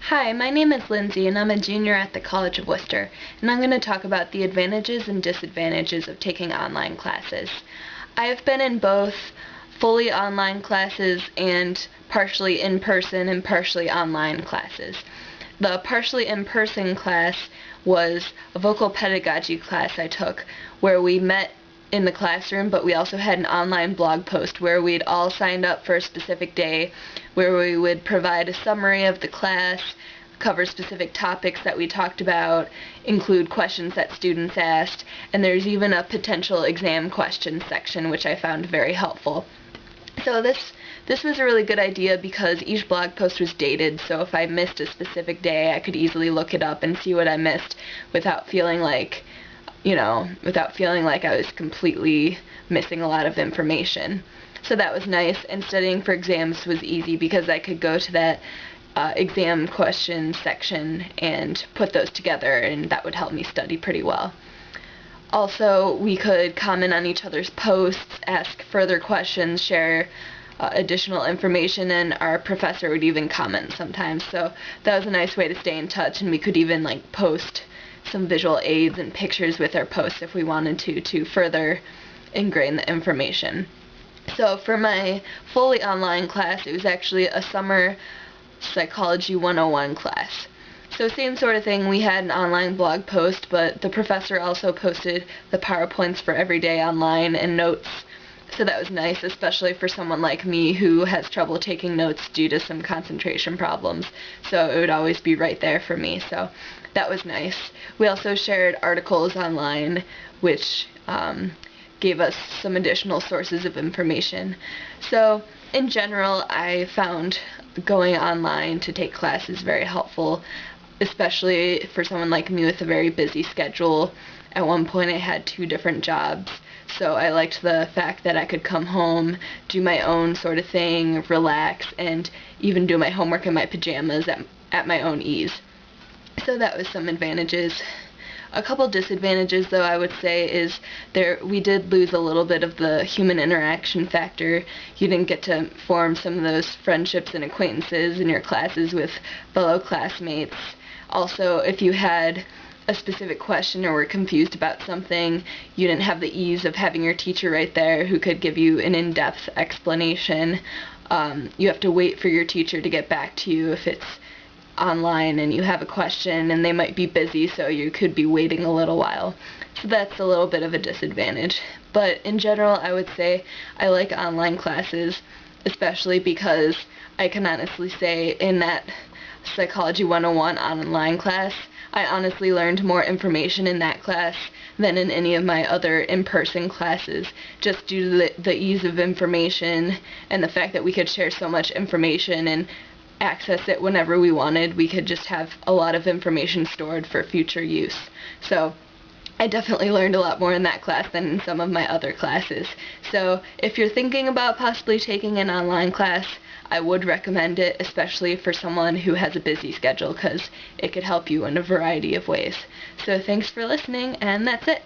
Hi, my name is Lindsay and I'm a junior at the College of Worcester, and I'm going to talk about the advantages and disadvantages of taking online classes. I have been in both fully online classes and partially in-person and partially online classes. The partially in-person class was a vocal pedagogy class I took where we met in the classroom, but we also had an online blog post where we'd all signed up for a specific day where we would provide a summary of the class, cover specific topics that we talked about, include questions that students asked, and there's even a potential exam question section, which I found very helpful. So this was a really good idea because each blog post was dated, so if I missed a specific day, I could easily look it up and see what I missed without feeling like I was completely missing a lot of information. So that was nice, and studying for exams was easy because I could go to that exam question section and put those together, and that would help me study pretty well. Also, we could comment on each other's posts, ask further questions, share additional information, and our professor would even comment sometimes. So that was a nice way to stay in touch, and we could even post some visual aids and pictures with our posts if we wanted to further ingrain the information. So for my fully online class, it was actually a summer Psychology 101 class. So same sort of thing, we had an online blog post, but the professor also posted the PowerPoints for every day online and notes. So that was nice, especially for someone like me who has trouble taking notes due to some concentration problems. So it would always be right there for me. So that was nice. We also shared articles online, which gave us some additional sources of information. So in general, I found going online to take classes very helpful, especially for someone like me with a very busy schedule. At one point I had 2 different jobs, so I liked the fact that I could come home, do my own sort of thing, relax, and even do my homework in my pajamas at my own ease. So that was some advantages. A couple disadvantages, though, I would say is we did lose a little bit of the human interaction factor. You didn't get to form some of those friendships and acquaintances in your classes with fellow classmates. Also, if you had a specific question or were confused about something, you didn't have the ease of having your teacher right there who could give you an in-depth explanation. You have to wait for your teacher to get back to you if it's online and you have a question, and they might be busy, so you could be waiting a little while. So that's a little bit of a disadvantage. But in general, I would say I like online classes, especially because I can honestly say in that Psychology 101 online class, I honestly learned more information in that class than in any of my other in-person classes, just due to the ease of information and the fact that we could share so much information and access it whenever we wanted. We could just have a lot of information stored for future use. So I definitely learned a lot more in that class than in some of my other classes. So if you're thinking about possibly taking an online class, I would recommend it, especially for someone who has a busy schedule, because it could help you in a variety of ways. So thanks for listening, and that's it.